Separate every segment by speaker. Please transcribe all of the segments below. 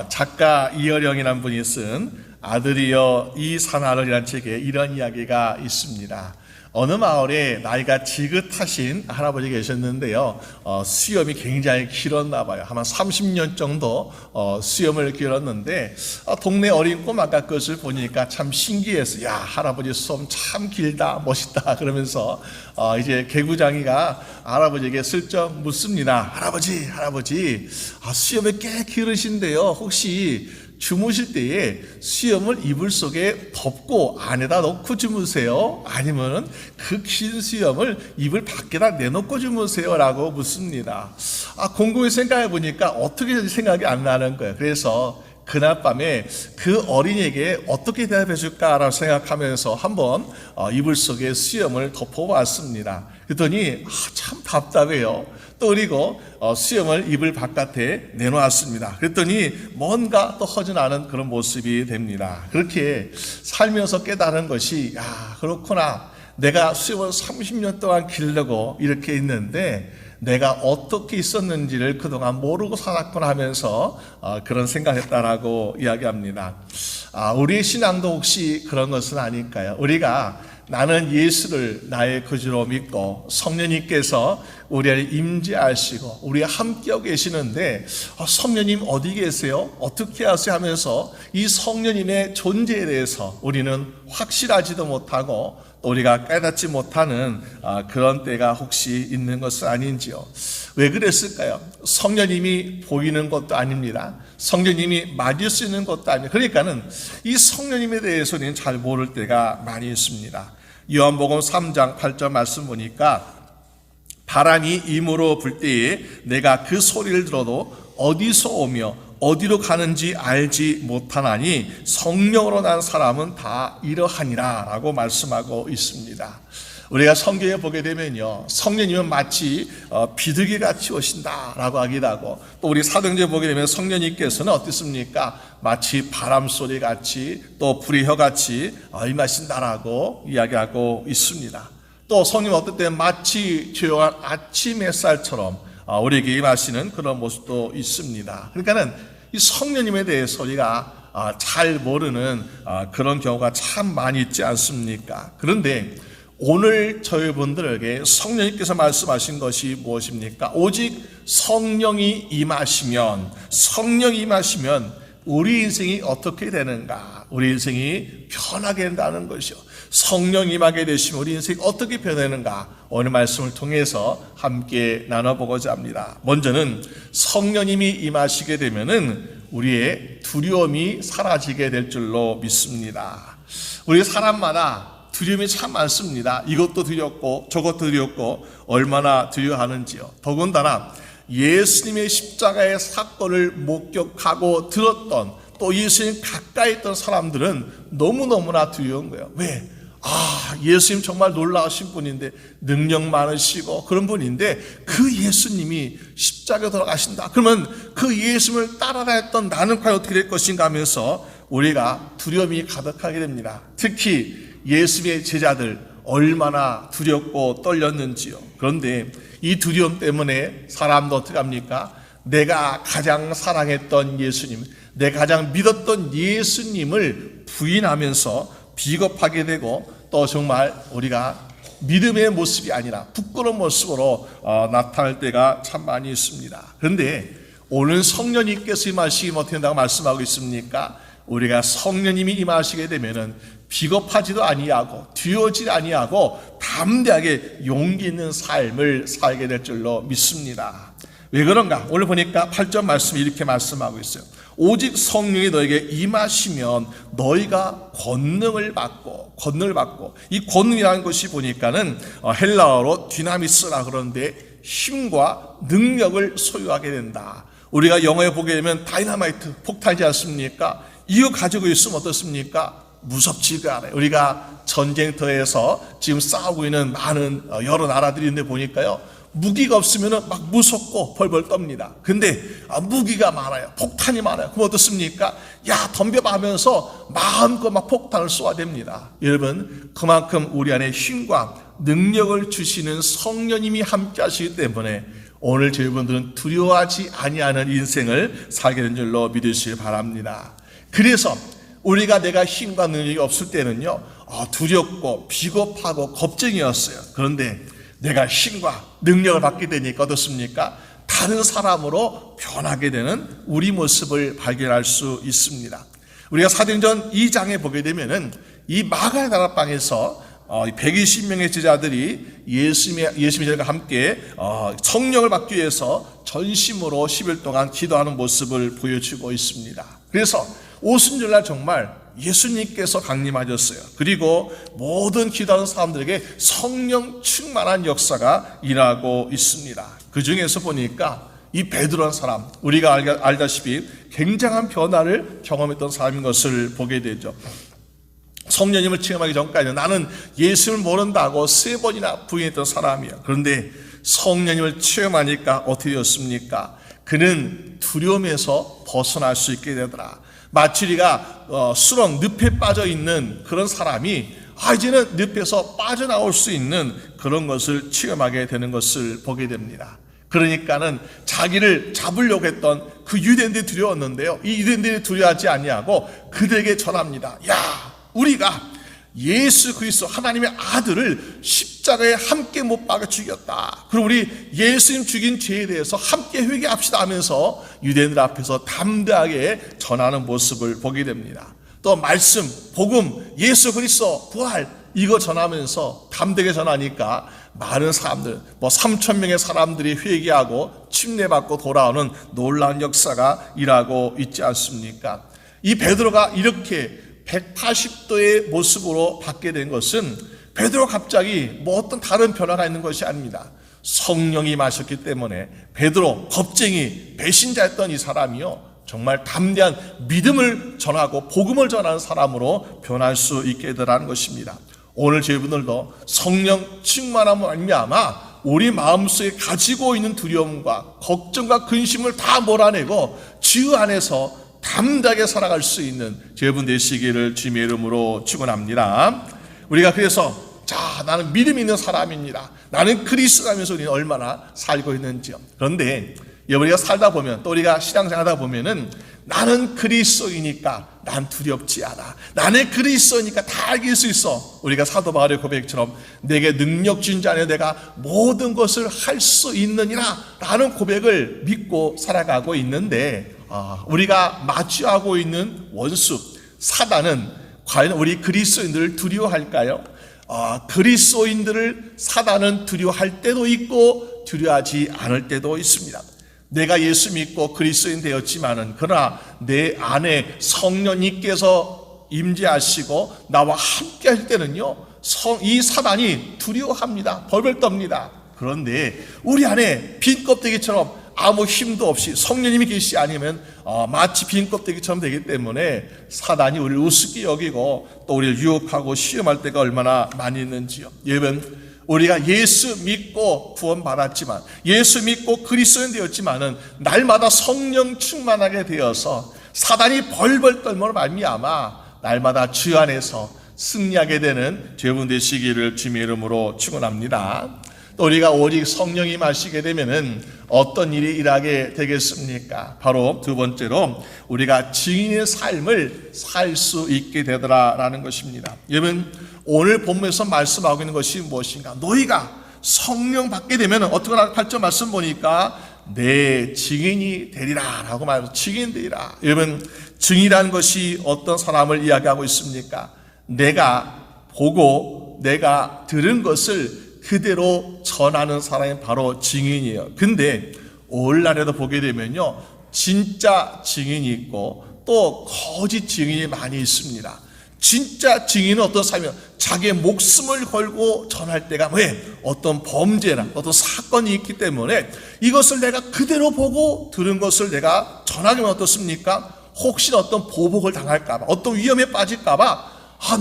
Speaker 1: 작가 이어령이라는 분이 쓴 아들이여 이 산하를이라는 책에 이런 이야기가 있습니다. 어느 마을에 나이가 지긋하신 할아버지 계셨는데요. 수염이 굉장히 길었나 봐요. 아마 30년 정도 수염을 길었는데 동네 어린 꼬마가 그것을 보니까 참 신기해서 야, 할아버지 수염 참 길다, 멋있다 그러면서 이제 개구장이가 할아버지에게 슬쩍 묻습니다. 할아버지 수염이 꽤 길으신데요. 혹시 주무실 때에 수염을 이불 속에 덮고 안에다 넣고 주무세요? 아니면 그 긴 수염을 이불 밖에다 내놓고 주무세요? 라고 묻습니다. 곰곰이 생각해 보니까 어떻게 생각이 안 나는 거예요. 그래서 그날 밤에 그 어린이에게 어떻게 대답해 줄까라고 생각하면서 한번 이불 속에 수염을 덮어봤습니다. 그랬더니 참 답답해요. 또 그리고 수염을 이불 바깥에 내놓았습니다. 그랬더니 뭔가 또 허전하는 그런 모습이 됩니다. 그렇게 살면서 깨달은 것이 그렇구나. 내가 수염을 30년 동안 기르려고 이렇게 있는데 내가 어떻게 있었는지를 그동안 모르고 살았구나 하면서 그런 생각했다라고 이야기합니다. 우리의 신앙도 혹시 그런 것은 아닐까요? 우리가 나는 예수를 나의 구주로 믿고 성령님께서 우리 안에 임재하시고 우리와 함께하고 계시는데 성령님 어디 계세요? 어떻게 하세요? 하면서 이 성령님의 존재에 대해서 우리는 확실하지도 못하고 또 우리가 깨닫지 못하는 그런 때가 혹시 있는 것은 아닌지요? 왜 그랬을까요? 성령님이 보이는 것도 아닙니다. 성령님이 맞을 수 있는 것도 아닙니다. 그러니까는 이 성령님에 대해서는 잘 모를 때가 많이 있습니다. 요한복음 3장 8절 말씀 보니까 바람이 임으로 불 때에 내가 그 소리를 들어도 어디서 오며 어디로 가는지 알지 못하나니 성령으로 난 사람은 다 이러하니라 라고 말씀하고 있습니다. 우리가 성경에 보게 되면요, 성령님은 마치 비둘기같이 오신다라고 하기도 하고, 또 우리 사도행전에 보게 되면 성령님께서는 어떻습니까? 마치 바람소리같이 또 불의 혀같이 임하신다라고 이야기하고 있습니다. 또 성령은 어떨 때 마치 조용한 아침 햇살처럼 우리에게 임하시는 그런 모습도 있습니다. 그러니까는 이 성령님에 대해서 우리가 잘 모르는 그런 경우가 참 많이 있지 않습니까? 그런데 오늘 저희 분들에게 성령님께서 말씀하신 것이 무엇입니까? 오직 성령이 임하시면 우리 인생이 어떻게 되는가? 우리 인생이 변하게 된다는 것이요. 성령 임하게 되시면 우리 인생이 어떻게 변하는가? 오늘 말씀을 통해서 함께 나눠보고자 합니다. 먼저는 성령님이 임하시게 되면은 우리의 두려움이 사라지게 될 줄로 믿습니다. 우리 사람마다 두려움이 참 많습니다. 이것도 두렵고 저것도 두렵고 얼마나 두려워하는지요. 더군다나 예수님의 십자가의 사건을 목격하고 들었던 또 예수님 가까이 있던 사람들은 너무너무나 두려운 거예요. 왜? 예수님 정말 놀라우신 분인데 능력 많으시고 그런 분인데 그 예수님이 십자가에 돌아가신다. 그러면 그 예수님을 따라다녔던 나는 과연 어떻게 될 것인가 하면서 우리가 두려움이 가득하게 됩니다. 특히 예수님의 제자들 얼마나 두렵고 떨렸는지요. 그런데 이 두려움 때문에 사람도 어떻게 합니까? 내가 가장 사랑했던 예수님, 내가 가장 믿었던 예수님을 부인하면서 비겁하게 되고 또 정말 우리가 믿음의 모습이 아니라 부끄러운 모습으로 나타날 때가 참 많이 있습니다. 그런데 오늘 성령님께서 임하시면 어떻게 된다고 말씀하고 있습니까? 우리가 성령님이 임하시게 되면은 비겁하지도 아니하고 두려워지지 아니하고 담대하게 용기 있는 삶을 살게 될 줄로 믿습니다. 왜 그런가? 오늘 보니까 8절 말씀이 이렇게 말씀하고 있어요. 오직 성령이 너에게 임하시면 너희가 권능을 받고 이 권능이라는 것이 보니까는 헬라어로 디나미스라 그러는데 힘과 능력을 소유하게 된다. 우리가 영어에 보게 되면 다이너마이트 폭탄이지 않습니까? 이거 가지고 있으면 어떻습니까? 무섭지가 않아요. 우리가 전쟁터에서 지금 싸우고 있는 많은 여러 나라들이 있는데 보니까요, 무기가 없으면 막 무섭고 벌벌 떱니다. 근데 무기가 많아요. 폭탄이 많아요. 그럼 어떻습니까? 야, 덤벼봐 하면서 마음껏 막 폭탄을 쏘아댑니다. 여러분, 그만큼 우리 안에 힘과 능력을 주시는 성령님이 함께 하시기 때문에 오늘 저희분들은 두려워하지 아니하는 인생을 살게 된 줄로 믿으시기 바랍니다. 그래서 우리가 내가 힘과 능력이 없을 때는요, 두렵고 비겁하고 겁쟁이였어요. 그런데 내가 힘과 능력을 받게 되니까 어떻습니까? 다른 사람으로 변하게 되는 우리 모습을 발견할 수 있습니다. 우리가 사도행전 2장에 보게 되면은 이 마가의 다락방에서 120명의 제자들이 예수님과 함께 성령을 받기 위해서 전심으로 10일 동안 기도하는 모습을 보여주고 있습니다. 그래서 오순절날 정말 예수님께서 강림하셨어요. 그리고 모든 기도하는 사람들에게 성령 충만한 역사가 일하고 있습니다. 그 중에서 보니까 이 베드로라는 사람, 우리가 알다시피 굉장한 변화를 경험했던 사람인 것을 보게 되죠. 성령님을 체험하기 전까지는 나는 예수를 모른다고 3번이나 부인했던 사람이에요. 그런데 성령님을 체험하니까 어떻게 되었습니까? 그는 두려움에서 벗어날 수 있게 되더라. 마치 우리가 수렁 늪에 빠져 있는 그런 사람이 이제는 늪에서 빠져나올 수 있는 그런 것을 체험하게 되는 것을 보게 됩니다. 그러니까는 자기를 잡으려고 했던 그 유대인들이 두려웠는데요, 이 유대인들이 두려워하지 아니하고 그들에게 전합니다. 야, 우리가 예수 그리스도 하나님의 아들을 십자가에 함께 못 박아 죽였다. 그리고 우리 예수님 죽인 죄에 대해서 함께 회개합시다 하면서 유대인들 앞에서 담대하게 전하는 모습을 보게 됩니다. 또 말씀, 복음, 예수 그리스도 부활 이거 전하면서 담대하게 전하니까 많은 사람들, 3,000명의 사람들이 회개하고 침례받고 돌아오는 놀라운 역사가 일하고 있지 않습니까? 이 베드로가 이렇게 180도의 모습으로 받게 된 것은 베드로가 갑자기 어떤 다른 변화가 있는 것이 아닙니다. 성령이 마셨기 때문에 베드로, 겁쟁이, 배신자였던 이 사람이요, 정말 담대한 믿음을 전하고 복음을 전하는 사람으로 변할 수 있게 되라는 것입니다. 오늘 저희분들도 성령 충만함을 말미암아 우리 마음속에 가지고 있는 두려움과 걱정과 근심을 다 몰아내고 주 안에서 담대하게 살아갈 수 있는 저희분 되시기를 주님의 이름으로 축원합니다. 우리가 그래서 나는 믿음 있는 사람입니다. 나는 그리스도라면서 우리는 얼마나 살고 있는지요. 그런데 우리가 살다 보면, 또 우리가 신앙생활하다 보면은 나는 그리스도이니까 난 두렵지 않아. 나는 그리스도니까 다 이길 수 있어. 우리가 사도 바울의 고백처럼 내게 능력 준 자 안에 내가 모든 것을 할 수 있느니라 라는 고백을 믿고 살아가고 있는데, 우리가 마주하고 있는 원수 사단은 과연 우리 그리스도인들을 두려워할까요? 그리스도인들을 사단은 두려워할 때도 있고 두려워하지 않을 때도 있습니다. 내가 예수 믿고 그리스도인 되었지만은 그러나 내 안에 성령님께서 임재하시고 나와 함께 할 때는요, 이 사단이 두려워합니다. 벌벌 떱니다. 그런데 우리 안에 빈 껍데기처럼 아무 힘도 없이 성령님이 계시지 않으면 마치 빈 껍데기처럼 되기 때문에 사단이 우리를 우습게 여기고 또 우리를 유혹하고 시험할 때가 얼마나 많이 있는지요. 여러분, 우리가 예수 믿고 구원받았지만, 예수 믿고 그리스도인 되었지만은 날마다 성령 충만하게 되어서 사단이 벌벌 떨므로 말미암아 날마다 주 안에서 승리하게 되는 여러분 되시기를 주님의 이름으로 축원합니다. 또 우리가 오직 성령이 마시게 되면은 어떤 일이 일하게 되겠습니까? 바로 두 번째로 우리가 증인의 삶을 살 수 있게 되더라라는 것입니다. 여러분, 오늘 본문에서 말씀하고 있는 것이 무엇인가? 너희가 성령 받게 되면 어떻게 할 8절 말씀 보니까 내 증인이 되리라 라고 말해서 증인 되리라. 여러분, 증인이라는 것이 어떤 사람을 이야기하고 있습니까? 내가 보고 내가 들은 것을 그대로 전하는 사람이 바로 증인이에요. 근데 오늘날에도 보게 되면요, 진짜 증인이 있고 또 거짓 증인이 많이 있습니다. 진짜 증인은 어떤 사람이요, 자기의 목숨을 걸고 전할 때가 어떤 범죄나 어떤 사건이 있기 때문에 이것을 내가 그대로 보고 들은 것을 내가 전하면 어떻습니까? 혹시나 어떤 보복을 당할까봐, 어떤 위험에 빠질까봐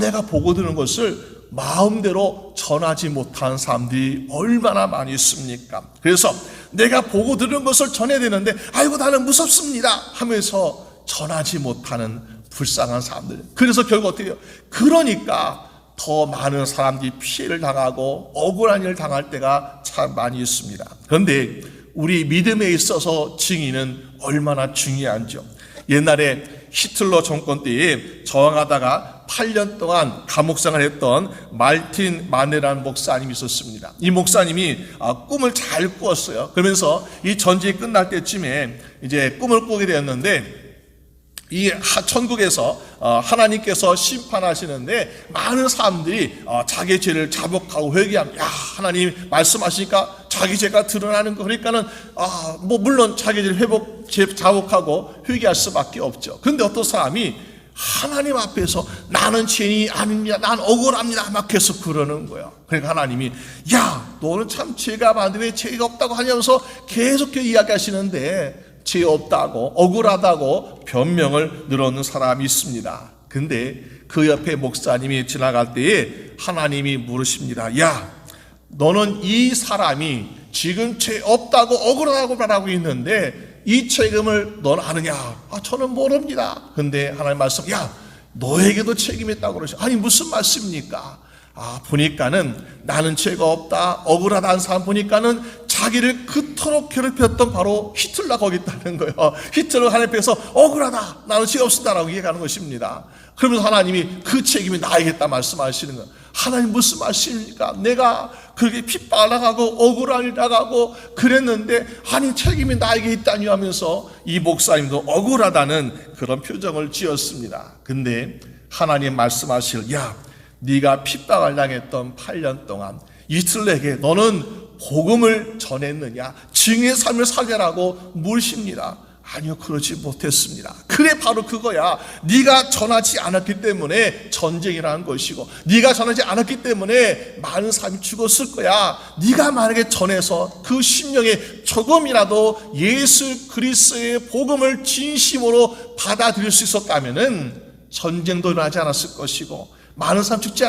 Speaker 1: 내가 보고 들은 것을 마음대로 전하지 못하는 사람들이 얼마나 많이 있습니까? 그래서 내가 보고 들은 것을 전해야 되는데 아이고 나는 무섭습니다 하면서 전하지 못하는 불쌍한 사람들. 그래서 결국 어떻게 해요? 그러니까 더 많은 사람들이 피해를 당하고 억울한 일을 당할 때가 참 많이 있습니다. 그런데 우리 믿음에 있어서 증인은 얼마나 중요한지요. 옛날에 히틀러 정권 때에 저항하다가 8년 동안 감옥생활을 했던 말틴 마네라는 목사님이 있었습니다. 이 목사님이 꿈을 잘 꾸었어요. 그러면서 이 전쟁이 끝날 때쯤에 이제 꿈을 꾸게 되었는데, 이 천국에서 하나님께서 심판하시는데 많은 사람들이 자기 죄를 자복하고 회개합니다. 야, 하나님 말씀하시니까 자기 죄가 드러나는 거, 그러니까는 물론 자기 죄를 자복하고 회개할 수밖에 없죠. 그런데 어떤 사람이 하나님 앞에서 나는 죄인이 아닙니다, 난 억울합니다 막 계속 그러는 거예요. 그러니까 하나님이 야, 너는 참 죄가 많은데 왜 죄가 없다고 하냐면서 계속 이야기하시는데, 죄 없다고 억울하다고 변명을 늘어놓는 사람이 있습니다. 근데 그 옆에 목사님이 지나갈 때에 하나님이 물으십니다. 야, 너는 이 사람이 지금 죄 없다고 억울하다고 말하고 있는데 이 책임을 넌 아느냐? 저는 모릅니다. 근데 하나님 말씀, 야, 너에게도 책임이 있다고 그러셔. 아니, 무슨 말씀입니까? 보니까는 나는 죄가 없다, 억울하다는 사람 보니까는 자기를 그토록 괴롭혔던 바로 히틀러가 거기 있다는 거예요. 히틀러 하나님 앞에서 억울하다, 나는 죄 없다라고 얘기하는 것입니다. 그러면서 하나님이 그 책임이 나에게 있다 말씀하시는 거예요. 하나님 무슨 말씀입니까? 내가 그렇게 핍박을 나가고 억울함을 나가고 그랬는데 아니 책임이 나에게 있다니 하면서 이 목사님도 억울하다는 그런 표정을 지었습니다. 근데 하나님 말씀하실, 야, 네가 핍박을 당했던 8년 동안 히틀러에게 너는 복음을 전했느냐, 증인의 삶을 살려라고 물으십니다. 아니요, 그러지 못했습니다. 그래, 바로 그거야. 네가 전하지 않았기 때문에 전쟁이라는 것이고, 네가 전하지 않았기 때문에 많은 사람이 죽었을 거야. 네가 만약에 전해서 그 심령에 조금이라도 예수 그리스도의 복음을 진심으로 받아들일 수 있었다면은 전쟁도 일어나지 않았을 것이고 많은 사람 죽지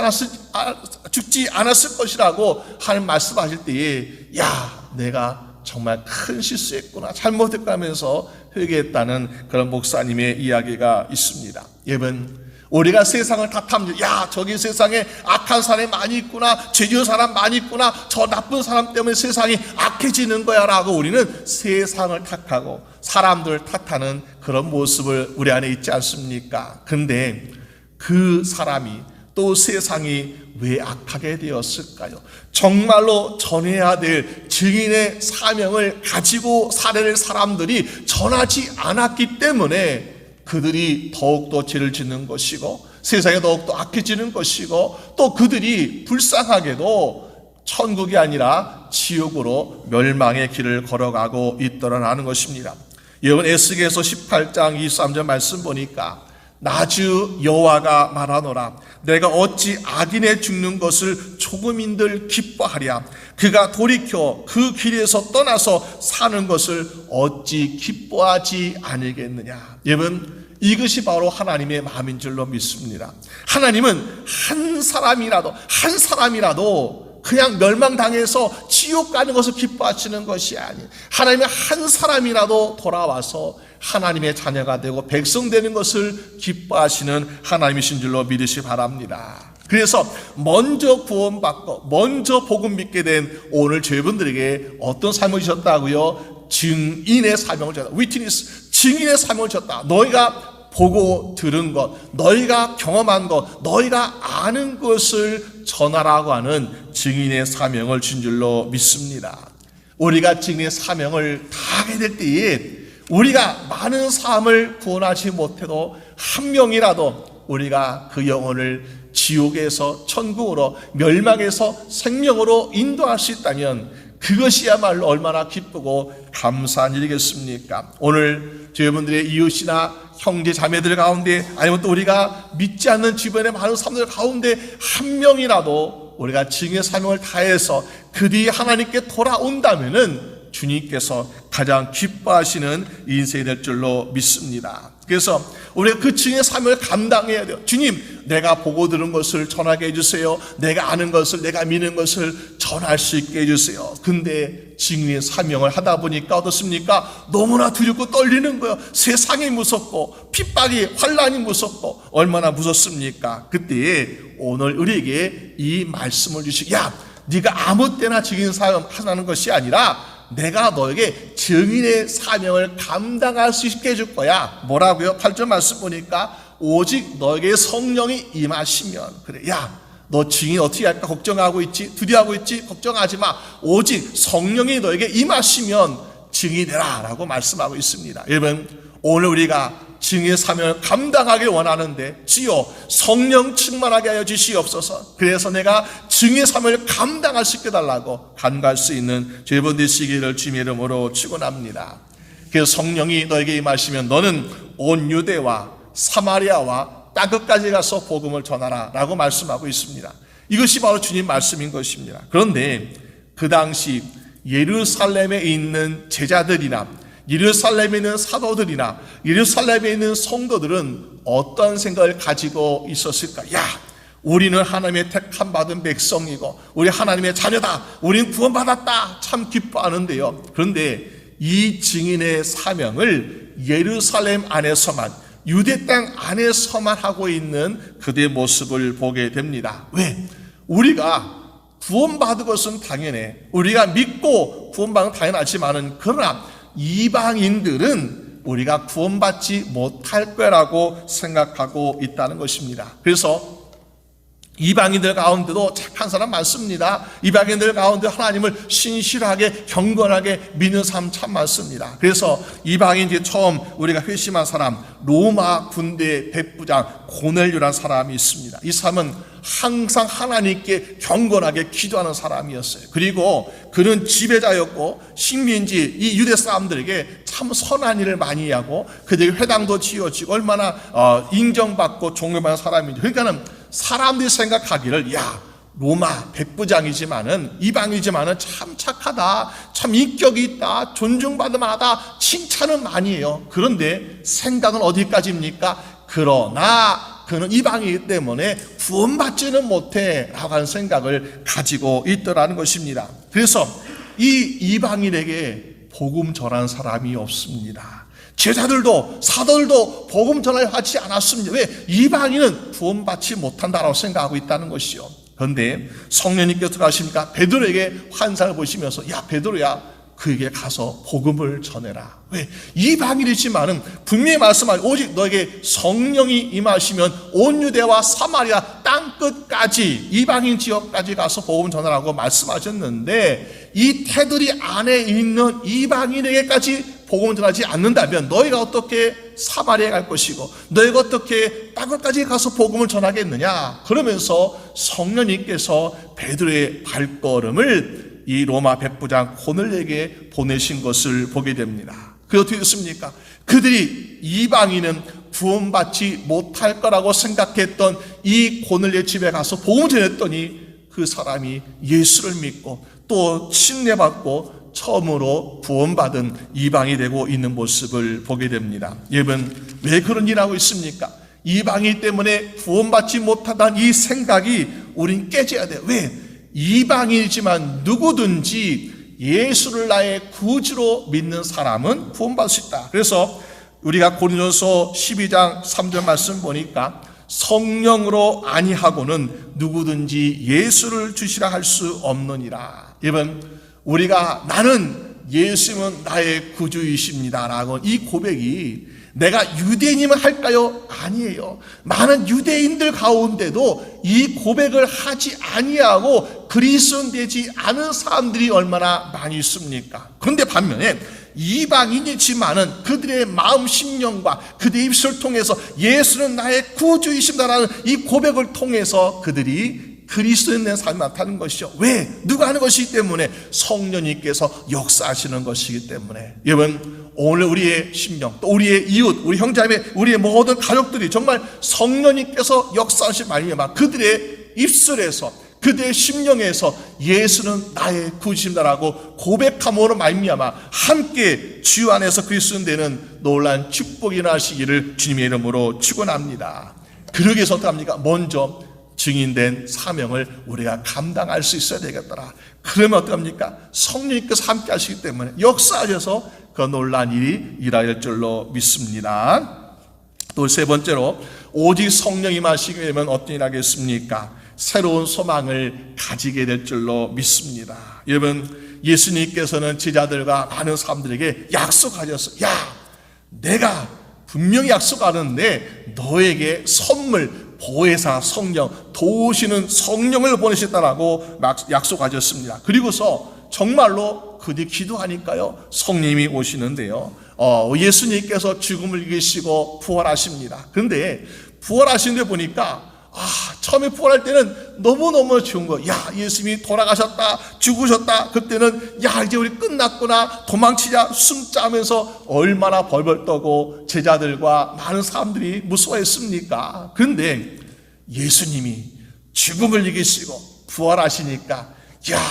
Speaker 1: 않았을 것이라고 하는 말씀하실 때에, 야, 내가 정말 큰 실수했구나, 잘못했구나 하면서 회개했다는 그런 목사님의 이야기가 있습니다. 여러분, 우리가 세상을 탓하면, 야, 저기 세상에 악한 사람이 많이 있구나, 죄 지은 사람 많이 있구나, 저 나쁜 사람 때문에 세상이 악해지는 거야 라고 우리는 세상을 탓하고 사람들을 탓하는 그런 모습을 우리 안에 있지 않습니까? 근데 그 사람이 또 세상이 왜 악하게 되었을까요? 정말로 전해야 될 증인의 사명을 가지고 살아낼 사람들이 전하지 않았기 때문에 그들이 더욱더 죄를 짓는 것이고 세상에 더욱더 악해지는 것이고 또 그들이 불쌍하게도 천국이 아니라 지옥으로 멸망의 길을 걸어가고 있더라는 것입니다. 여러분, 에스겔서 18장 23절 말씀 보니까 나주 여호와가 말하노라, 내가 어찌 악인의 죽는 것을 조금인들 기뻐하랴, 그가 돌이켜 그 길에서 떠나서 사는 것을 어찌 기뻐하지 않으겠느냐. 여러분, 이것이 바로 하나님의 마음인 줄로 믿습니다. 하나님은 한 사람이라도 그냥 멸망당해서 지옥 가는 것을 기뻐하시는 것이 아니에요. 하나님의 한 사람이라도 돌아와서 하나님의 자녀가 되고 백성 되는 것을 기뻐하시는 하나님이신 줄로 믿으시 바랍니다. 그래서 먼저 구원받고 먼저 복음 믿게 된 오늘 저희분들에게 어떤 삶을 주셨다고요? 증인의 사명을 주셨다. 위트니스, 증인의 사명을 주셨다. 너희가 보고 들은 것, 너희가 경험한 것, 너희가 아는 것을 전하라고 하는 증인의 사명을 준 줄로 믿습니다. 우리가 증인의 사명을 다하게 될 때에 우리가 많은 사람을 구원하지 못해도 한 명이라도 우리가 그 영혼을 지옥에서 천국으로, 멸망에서 생명으로 인도할 수 있다면 그것이야말로 얼마나 기쁘고 감사한 일이겠습니까? 오늘 저희분들의 이웃이나 형제 자매들 가운데 아니면 또 우리가 믿지 않는 주변의 많은 사람들 가운데 한 명이라도 우리가 증인의 사명을 다해서 그들이 하나님께 돌아온다면은 주님께서 가장 기뻐하시는 인생이 될 줄로 믿습니다. 그래서 우리가 그 증인의 사명을 감당해야 돼요. 주님, 내가 보고 들은 것을 전하게 해주세요. 내가 아는 것을, 내가 믿는 것을 전할 수 있게 해주세요. 근데 증인의 사명을 하다 보니까 어떻습니까? 너무나 두렵고 떨리는 거예요. 세상이 무섭고 핍박이, 환난이 무섭고 얼마나 무섭습니까? 그때에 오늘 우리에게 이 말씀을 주시고, 야, 네가 아무 때나 증인 사명 하는 것이 아니라 내가 너에게 증인의 사명을 감당할 수 있게 해줄 거야. 뭐라고요? 8절 말씀 보니까 오직 너에게 성령이 임하시면. 그래, 야, 너 증인 어떻게 할까 걱정하고 있지? 두려워하고 있지? 걱정하지 마. 오직 성령이 너에게 임하시면 증인되라 라고 말씀하고 있습니다. 여러분, 오늘 우리가 증인의 사명을 감당하길 원하는데 주여 성령 충만하게 하여 주시옵소서. 그래서 내가 증인의 사명을 감당할 수 있게 달라고 간구할 수 있는 여러분 되시기를 주님의 이름으로 축원합니다. 그래서 성령이 너에게 임하시면 너는 온 유대와 사마리아와 땅 끝까지 가서 복음을 전하라 라고 말씀하고 있습니다. 이것이 바로 주님 말씀인 것입니다. 그런데 그 당시 예루살렘에 있는 제자들이나 예루살렘에 있는 사도들이나 예루살렘에 있는 성도들은 어떤 생각을 가지고 있었을까? 야, 우리는 하나님의 택함 받은 백성이고 우리 하나님의 자녀다. 우리는 구원받았다. 참 기뻐하는데요. 그런데 이 증인의 사명을 예루살렘 안에서만, 유대 땅 안에서만 하고 있는 그들의 모습을 보게 됩니다. 왜? 우리가 구원받은 것은 당연해. 우리가 믿고 구원받은 건 당연하지만은 그러나 이방인들은 우리가 구원받지 못할 거라고 생각하고 있다는 것입니다. 그래서 이방인들 가운데도 착한 사람 많습니다. 이방인들 가운데 하나님을 신실하게 경건하게 믿는 사람 참 많습니다. 그래서 이방인들이 처음 우리가 회심한 사람, 로마 군대 백부장 고넬료라는 사람이 있습니다. 이 사람은 항상 하나님께 경건하게 기도하는 사람이었어요. 그리고 그는 지배자였고 식민지 이 유대 사람들에게 참 선한 일을 많이 하고 그들에게 회당도 지어지고 얼마나 인정받고 존경받는 사람인지. 그러니까는 사람들이 생각하기를 야, 로마 백부장이지만은 이방이지만은 참 착하다, 참 인격이 있다, 존중받을 만하다, 칭찬은 많이 해요. 그런데 생각은 어디까지입니까? 그러나 그는 이방이기 때문에 구원받지는 못해 라고 하는 생각을 가지고 있더라는 것입니다. 그래서 이 이방인에게 복음 전하는 사람이 없습니다. 제자들도 사도들도 복음 전하지 않았습니다. 왜? 이방인은 구원받지 못한다라고 생각하고 있다는 것이요. 그런데 성령님께서 들어가십니까? 베드로에게 환상을 보시면서 야, 베드로야, 그에게 가서 복음을 전해라. 왜? 이방인이지만은 분명히 말씀하신 오직 너에게 성령이 임하시면 온 유대와 사마리아 땅 끝까지 이방인 지역까지 가서 복음 전하라고 말씀하셨는데 이 테두리 안에 있는 이방인에게까지 복음을 전하지 않는다면 너희가 어떻게 사마리아에 갈 것이고 너희가 어떻게 땅 끝까지 가서 복음을 전하겠느냐? 그러면서 성령님께서 베드로의 발걸음을 이 로마 백부장 고넬료에게 보내신 것을 보게 됩니다. 그게 어떻게 됐습니까? 그들이 이방인은 구원받지 못할 거라고 생각했던 이 고넬료 집에 가서 복음을 전했더니 그 사람이 예수를 믿고 또 침례받고 처음으로 구원받은 이방이 되고 있는 모습을 보게 됩니다. 여러분, 왜 그런 일을 하고 있습니까? 이방인 때문에 구원받지 못하다는 이 생각이 우린 깨져야 돼요. 왜? 이방인이지만 누구든지 예수를 나의 구주로 믿는 사람은 구원받을 수 있다. 그래서 우리가 고린도서 12장 3절 말씀 보니까 성령으로 아니하고는 누구든지 예수를 주시라 할 수 없느니라. 여러분, 우리가 나는 예수님은 나의 구주이십니다 라고 이 고백이 내가 유대인이면 할까요? 아니에요. 많은 유대인들 가운데도 이 고백을 하지 아니하고 그리스도인 되지 않은 사람들이 얼마나 많이 있습니까? 그런데 반면에 이방인이지만은 그들의 마음 심령과 그들의 입술을 통해서 예수는 나의 구주이십니다라는 이 고백을 통해서 그들이 그리스도인 된 삶이 나타나는 것이죠. 왜? 누가 하는 것이기 때문에 성령님께서 역사하시는 것이기 때문에. 여러분, 오늘 우리의 심령, 또 우리의 이웃, 우리 형제자매, 우리의 모든 가족들이 정말 성령님께서 역사하신 말미암아 그들의 입술에서 그들의 심령에서 예수는 나의 구주입니다라고 고백함으로 말미암아 함께 주 안에서 그리스도인 되는 놀라운 축복이 나시기를 주님의 이름으로 축원합니다. 그러기 위해서 어떡합니까? 먼저 증인된 사명을 우리가 감당할 수 있어야 되겠더라. 그러면 어떡합니까? 성령님께서 함께 하시기 때문에 역사하셔서 그 놀라운 일이 일어날 줄로 믿습니다. 또 세 번째로 오직 성령이 마시게 되면 어떤 일이 하겠습니까? 새로운 소망을 가지게 될 줄로 믿습니다. 여러분, 예수님께서는 제자들과 많은 사람들에게 약속하셨어요. 야, 내가 분명히 약속하는데 너에게 선물, 보혜사 성령, 도우시는 성령을 보내셨다라고 약속하셨습니다. 그리고서 정말로 그들이 기도하니까요, 성령이 오시는데요, 예수님께서 죽음을 이기시고 부활하십니다. 그런데 부활하시는데 보니까 처음에 부활할 때는 너무너무 좋은 거예요. 야, 예수님이 돌아가셨다, 죽으셨다. 그때는 야, 이제 우리 끝났구나, 도망치자, 숨자 하면서 얼마나 벌벌 떠고 제자들과 많은 사람들이 무서워했습니까? 그런데 예수님이 죽음을 이기시고 부활하시니까 야,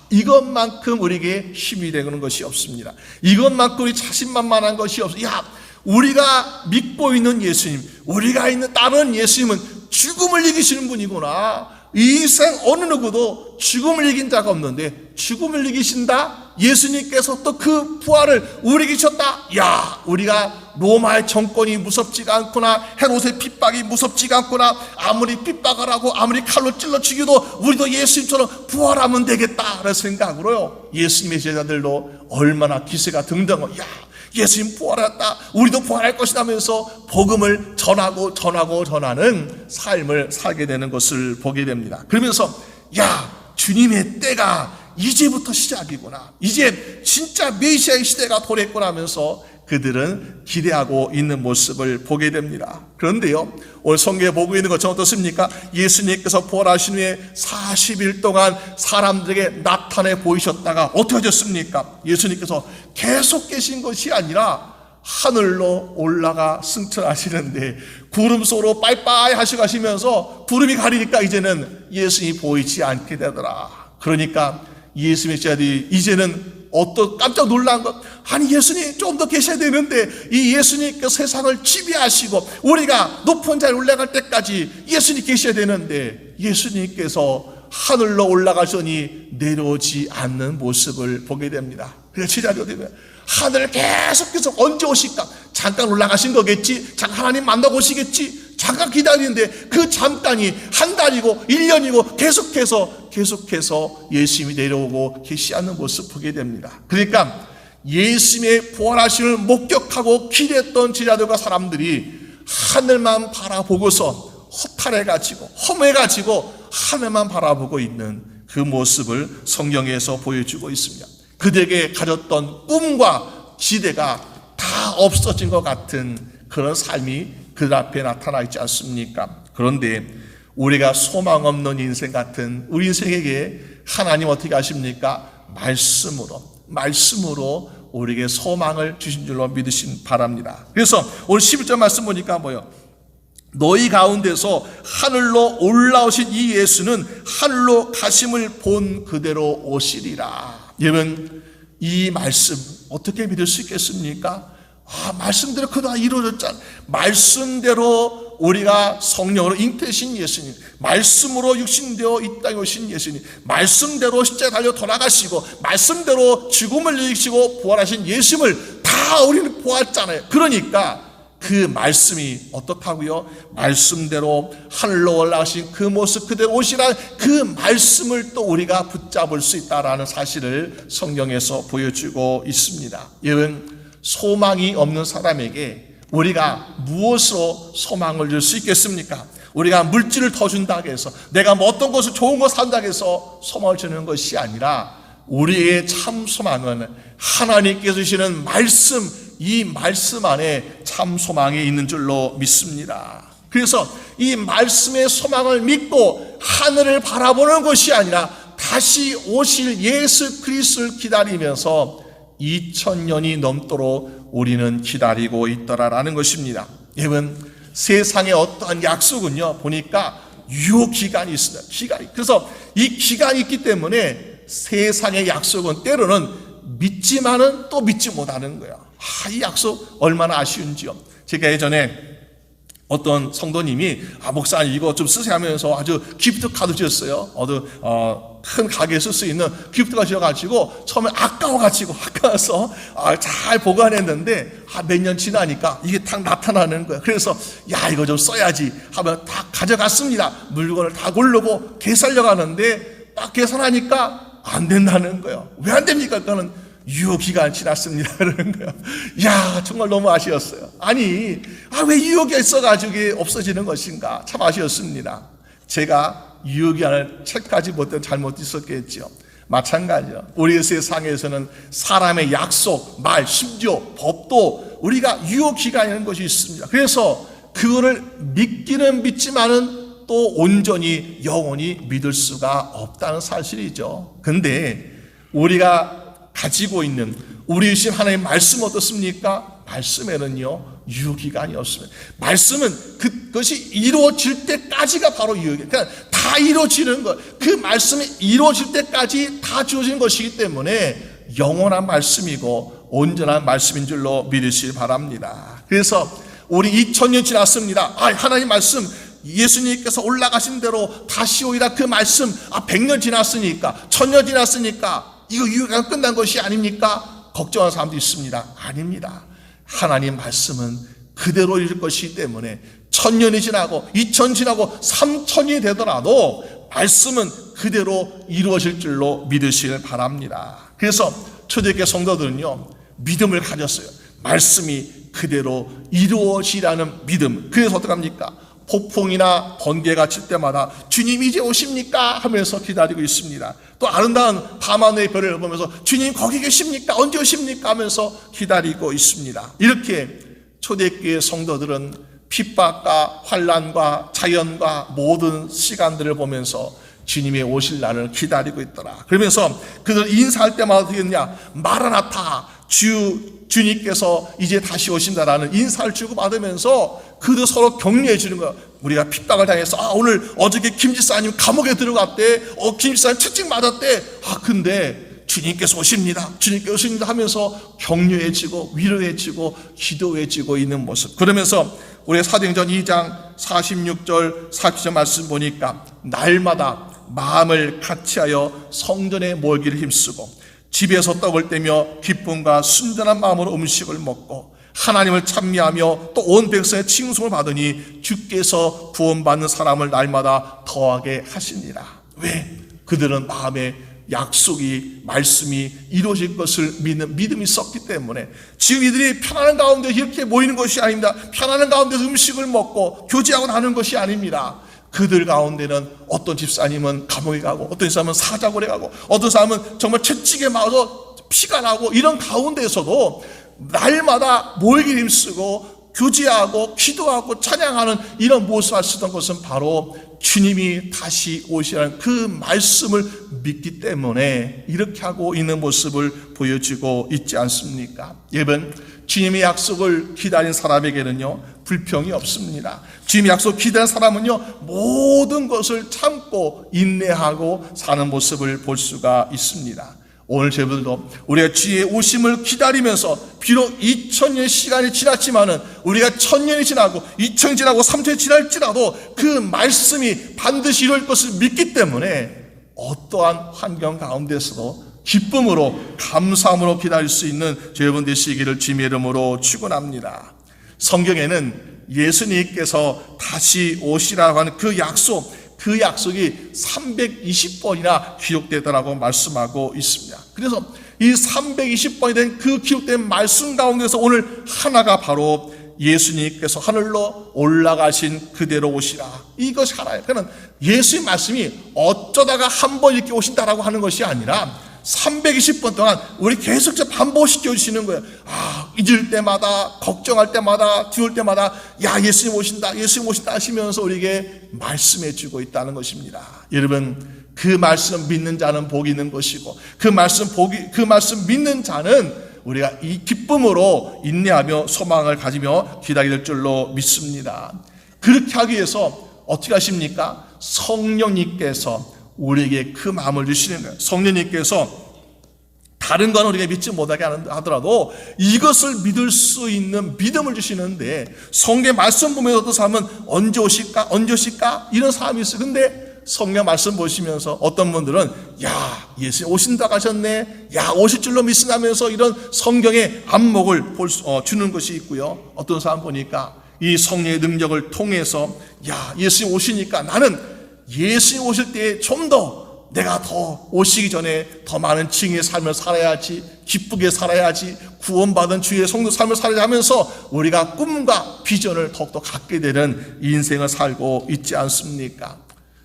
Speaker 1: 이것만큼 우리에게 힘이 되는 것이 없습니다. 이것만큼 우리 자신만만한 것이 없어요. 야, 우리가 믿고 있는 예수님, 우리가 있는 다른 예수님은 죽음을 이기시는 분이구나. 이 생 어느 누구도 죽음을 이긴 자가 없는데 죽음을 이기신다? 예수님께서 또 그 부활을 우리에게 주셨다? 야, 우리가 로마의 정권이 무섭지가 않구나, 헤롯의 핍박이 무섭지가 않구나, 아무리 핍박을 하고 아무리 칼로 찔러 죽여도 우리도 예수님처럼 부활하면 되겠다 라는 생각으로요, 예수님의 제자들도 얼마나 기세가 등등하고 야, 예수님 부활했다, 우리도 부활할 것이다 하면서 복음을 전하는 삶을 살게 되는 것을 보게 됩니다. 그러면서 야, 주님의 때가 이제부터 시작이구나, 이제 진짜 메시아의 시대가 도래했구나 하면서 그들은 기대하고 있는 모습을 보게 됩니다. 그런데요, 오늘 성경에 보고 있는 것처럼 어떻습니까? 예수님께서 부활하신 후에 40일 동안 사람들에게 나타내 보이셨다가 어떻게 하셨습니까? 예수님께서 계속 계신 것이 아니라 하늘로 올라가 승천하시는데 구름 속으로 빠이빠이 하시고 가시면서 구름이 가리니까 이제는 예수님이 보이지 않게 되더라. 그러니까 예수님의 제자들이 이제는 깜짝 놀란 것, 아니 예수님 좀 더 계셔야 되는데 이 예수님께서 세상을 지배하시고 우리가 높은 자리에 올라갈 때까지 예수님 계셔야 되는데 예수님께서 하늘로 올라가시니 내려오지 않는 모습을 보게 됩니다. 그래서 제자들이 어떻게 돼요? 하늘을 계속 언제 오실까? 잠깐 올라가신 거겠지? 잠깐 하나님 만나고 오시겠지? 잠깐 기다리는데 그 잠깐이 한 달이고 1년이고 계속해서 예수님이 내려오고 계시 않는 모습을 보게 됩니다. 그러니까 예수님의 부활하심을 목격하고 기대했던 제자들과 사람들이 하늘만 바라보고서 허탈해가지고 험해가지고 하늘만 바라보고 있는 그 모습을 성경에서 보여주고 있습니다. 그들에게 가졌던 꿈과 기대가 다 없어진 것 같은 그런 삶이 그들 앞에 나타나 있지 않습니까? 그런데 우리가 소망 없는 인생 같은 우리 인생에게 하나님 어떻게 하십니까? 말씀으로 우리에게 소망을 주신 줄로 믿으신 바랍니다. 그래서 오늘 11절 말씀 보니까 뭐요? 너희 가운데서 하늘로 올라오신 이 예수는 하늘로 가심을 본 그대로 오시리라. 여러분, 이 말씀 어떻게 믿을 수 있겠습니까? 말씀대로 그다 이루어졌잖아. 말씀대로 우리가 성령으로 잉태신 예수님, 말씀으로 육신되어 이 땅에 오신 예수님, 말씀대로 십자가에 달려 돌아가시고 말씀대로 죽음을 이기시고 부활하신 예수님을 다 우리는 보았잖아요. 그러니까 그 말씀이 어떻다고요? 말씀대로 하늘로 올라가신 그 모습 그대로 오시라, 그 말씀을 또 우리가 붙잡을 수 있다라는 사실을 성경에서 보여주고 있습니다. 여러분, 소망이 없는 사람에게 우리가 무엇으로 소망을 줄 수 있겠습니까? 우리가 물질을 더 준다고 해서, 내가 뭐 어떤 것을 좋은 거 산다고 해서 소망을 주는 것이 아니라 우리의 참 소망은 하나님께서 주시는 말씀, 이 말씀 안에 참 소망이 있는 줄로 믿습니다. 그래서 이 말씀의 소망을 믿고 하늘을 바라보는 것이 아니라 다시 오실 예수 그리스도를 기다리면서 2000년이 넘도록 우리는 기다리고 있더라라는 것입니다. 여러분, 세상에 어떠한 약속은요, 보니까 유효기간이 있습니다. 그래서 이 기간이 있기 때문에 세상의 약속은 때로는 믿지만은 또 믿지 못하는 거야. 이 약속 얼마나 아쉬운지요. 제가 예전에 어떤 성도님이 목사님 이거 좀 쓰세요 하면서 아주 기프트 카드 주셨어요. 큰 가게에 쓸 수 있는 기프트가 지어가지고 처음에 아까워서 잘 보관했는데 몇 년 지나니까 이게 딱 나타나는 거예요. 그래서 야, 이거 좀 써야지 하면 다 가져갔습니다. 물건을 다 고르고 계산하려고 하는데 딱 계산하니까 안 된다는 거예요. 왜 안 됩니까? 그거는 유효기간 지났습니다. 그러는 거예요. 야, 정말 너무 아쉬웠어요. 아니, 왜 유효기가 있어가지고 이게 없어지는 것인가? 참 아쉬웠습니다. 제가 유효기한을 체크하지 못한 잘못이 있었겠죠. 마찬가지요. 우리 세상에서는 사람의 약속, 말, 심지어 법도 우리가 유효기간이라는 것이 있습니다. 그래서 그거를 믿기는 믿지만은 또 온전히 영원히 믿을 수가 없다는 사실이죠. 근데 우리가 가지고 있는 우리 신 하나님의 말씀 어떻습니까? 말씀에는요 유효기간이 없습니다. 말씀은 그것이 이루어질 때까지가 바로 유효기간. 그러니까 다 이루어지는 것, 그 말씀이 이루어질 때까지 다 주어진 것이기 때문에 영원한 말씀이고 온전한 말씀인 줄로 믿으시기 바랍니다. 그래서 우리 2000년 지났습니다. 하나님 말씀 예수님께서 올라가신 대로 다시 오리라 그 말씀 100년 지났으니까 1000년 지났으니까 이거 유효기간 끝난 것이 아닙니까? 걱정하는 사람도 있습니다. 아닙니다. 하나님 말씀은 그대로 이룰 것이기 때문에 1000년이 지나고 2000년 지나고 3000년이 되더라도 말씀은 그대로 이루어질 줄로 믿으시길 바랍니다. 그래서 초대교회 성도들은요 믿음을 가졌어요. 말씀이 그대로 이루어지라는 믿음. 그래서 어떡합니까? 폭풍이나 번개가 칠 때마다 주님 이제 오십니까? 하면서 기다리고 있습니다. 또 아름다운 밤하늘의 별을 보면서 주님 거기 계십니까? 언제 오십니까? 하면서 기다리고 있습니다. 이렇게 초대교회 성도들은 핍박과 환난과 자연과 모든 시간들을 보면서 주님의 오실 날을 기다리고 있더라. 그러면서 그들 인사할 때마다 어떻게 했냐? 마라나타, 주님께서 이제 다시 오신다라는 인사를 주고받으면서 그들 서로 격려해 주는 거예요. 우리가 핍박을 당해서 오늘 어저께 김지사님 감옥에 들어갔대. 김지사님 채찍 맞았대. 근데 주님께서 오십니다. 주님께서 오십니다 하면서 격려해지고 위로해지고 기도해지고 있는 모습. 그러면서 우리 사도행전 2장 46절 47절 말씀 보니까 날마다 마음을 같이하여 성전에 모이기를 힘쓰고 집에서 떡을 떼며 기쁨과 순전한 마음으로 음식을 먹고 하나님을 찬미하며 또 온 백성의 칭송을 받으니 주께서 구원받는 사람을 날마다 더하게 하시니라. 왜? 그들은 마음에 약속이 말씀이 이루어질 것을 믿는 믿음이 있었기 때문에 지금 이들이 편안한 가운데 이렇게 모이는 것이 아닙니다. 편안한 가운데서 음식을 먹고 교제하고 나누는 것이 아닙니다. 그들 가운데는 어떤 집사님은 감옥에 가고 어떤 사람은 사자굴에 가고 어떤 사람은 정말 채찍에 맞아서 피가 나고 이런 가운데서도 날마다 모이기 힘쓰고 교제하고 기도하고 찬양하는 이런 모습을 쓰던 것은 바로 주님이 다시 오시라는 그 말씀을 믿기 때문에 이렇게 하고 있는 모습을 보여주고 있지 않습니까? 여러분, 주님의 약속을 기다린 사람에게는요 불평이 없습니다. 주님의 약속 기다린 사람은요 모든 것을 참고 인내하고 사는 모습을 볼 수가 있습니다. 오늘 저희들도 우리가 주의 오심을 기다리면서 비록 2000년 시간이 지났지만은 우리가 1000년이 지나고 2000년이 지나고 3000년이 지날지라도 그 말씀이 반드시 이룰 것을 믿기 때문에 어떠한 환경 가운데서도 기쁨으로 감사함으로 기다릴 수 있는 여러분 되시기를 주님의 이름으로 축원합니다. 성경에는 예수님께서 다시 오시라고 하는 그 약속이 320번이나 기록되더라고 말씀하고 있습니다. 그래서 이 320번이 된 그 기록된 말씀 가운데서 오늘 하나가 바로 예수님께서 하늘로 올라가신 그대로 오시라. 이것이 하나예요. 그러니까 예수의 말씀이 어쩌다가 한 번 이렇게 오신다라고 하는 것이 아니라 320번 동안 우리 계속해서 반복시켜 주시는 거예요. 잊을 때마다, 걱정할 때마다, 두려울 때마다 예수님 오신다 하시면서 우리에게 말씀해 주고 있다는 것입니다. 여러분, 그 말씀 믿는 자는 복이 있는 것이고 그 말씀 믿는 자는 우리가 이 기쁨으로 인내하며 소망을 가지며 기다릴 줄로 믿습니다. 그렇게 하기 위해서 어떻게 하십니까? 성령님께서 우리에게 그 마음을 주시는 거예요. 성령님께서 다른 건 우리가 믿지 못하게 하더라도 이것을 믿을 수 있는 믿음을 주시는데 성경의 말씀 보면서 어떤 사람은 언제 오실까 이런 사람이 있어요. 근데 성경 말씀 보시면서 어떤 분들은 야, 예수님 오신다고 하셨네, 야, 오실 줄로 믿으면서 이런 성경의 안목을 주는 것이 있고요. 어떤 사람 보니까 이 성령의 능력을 통해서 야, 예수님 오시니까 나는 예수님 오실 때에 좀 더 내가 더 오시기 전에 더 많은 증인의 삶을 살아야지, 기쁘게 살아야지, 구원받은 주의 성도 삶을 살아야 하면서 우리가 꿈과 비전을 더욱더 갖게 되는 인생을 살고 있지 않습니까?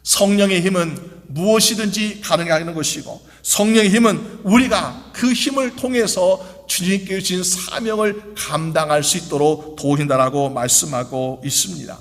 Speaker 1: 성령의 힘은 무엇이든지 가능하는 것이고, 성령의 힘은 우리가 그 힘을 통해서 주님께 주신 사명을 감당할 수 있도록 도우신다라고 말씀하고 있습니다.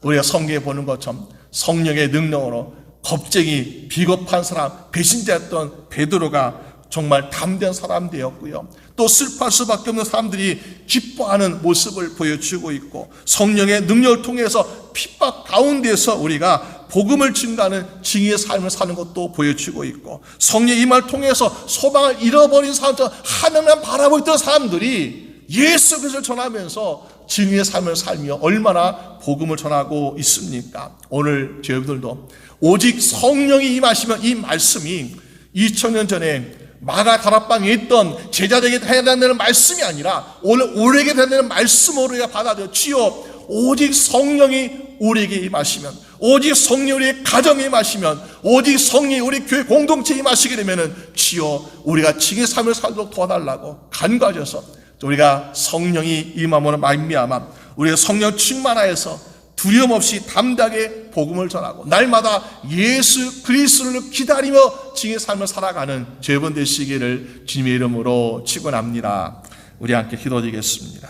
Speaker 1: 우리가 성경에 보는 것처럼 성령의 능력으로 겁쟁이, 비겁한 사람, 배신자였던 베드로가 정말 담대한 사람 되었고요. 또 슬퍼할 수밖에 없는 사람들이 기뻐하는 모습을 보여주고 있고, 성령의 능력을 통해서 핍박 가운데서 우리가 복음을 증가하는 증인의 삶을 사는 것도 보여주고 있고, 성령의 임함을 통해서 소망을 잃어버린 사람들, 하나님만 바라보고 있던 사람들이 예수 그리스도를 전하면서 증인의 삶을 살며 얼마나 복음을 전하고 있습니까? 오늘 저희들도 오직 성령이 임하시면 이 말씀이 2000년 전에 마가 다락방에 있던 제자들에게 해당되는 말씀이 아니라 오늘 우리에게 해당되는 말씀으로 우리가 받아들여, 주여 오직 성령이 우리에게 임하시면, 오직 성령이 우리의 가정에 임하시면, 오직 성령이 우리 교회 공동체에 임하시게 되면은 주여 우리가 증인의 삶을 살도록 도와달라고 간구하셔서 우리가 성령이 임함으로 말미암아 우리가 성령 충만하여서 두려움 없이 담대하게 복음을 전하고 날마다 예수 그리스도를 기다리며 증인의 삶을 살아가는 죄번 되시기를 주님의 이름으로 축원합니다. 우리 함께 기도드리겠습니다.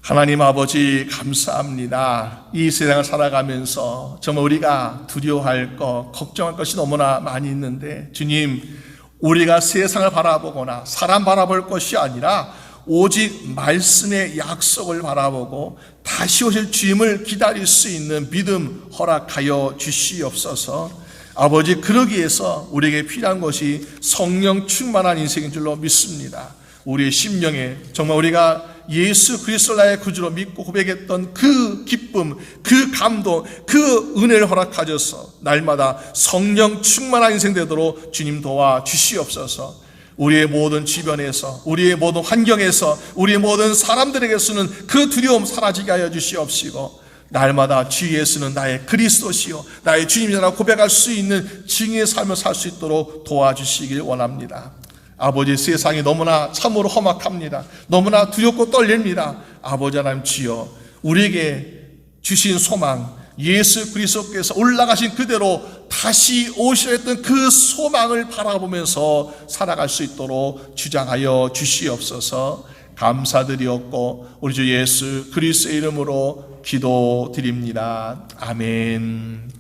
Speaker 1: 하나님 아버지 감사합니다. 이 세상을 살아가면서 정말 우리가 두려워할 것, 걱정할 것이 너무나 많이 있는데, 주님, 우리가 세상을 바라보거나 사람 바라볼 것이 아니라 오직 말씀의 약속을 바라보고 다시 오실 주님을 기다릴 수 있는 믿음 허락하여 주시옵소서. 아버지, 그러기 위해서 우리에게 필요한 것이 성령 충만한 인생인 줄로 믿습니다. 우리의 심령에 정말 우리가 예수 그리스도 나의 구주로 믿고 고백했던 그 기쁨, 그 감동, 그 은혜를 허락하셔서 날마다 성령 충만한 인생 되도록 주님 도와 주시옵소서. 우리의 모든 주변에서, 우리의 모든 환경에서, 우리의 모든 사람들에게서는 그 두려움 사라지게 하여 주시옵시고, 날마다 주 예수는 나의 그리스도시요 나의 주님이라고 고백할 수 있는 증인의 삶을 살 수 있도록 도와주시길 원합니다. 아버지, 세상이 너무나 참으로 험악합니다. 너무나 두렵고 떨립니다. 아버지 하나님, 주여 우리에게 주신 소망, 예수 그리스도께서 올라가신 그대로 다시 오시려 했던 그 소망을 바라보면서 살아갈 수 있도록 주장하여 주시옵소서. 감사드리옵고 우리 주 예수 그리스도의 이름으로 기도드립니다. 아멘.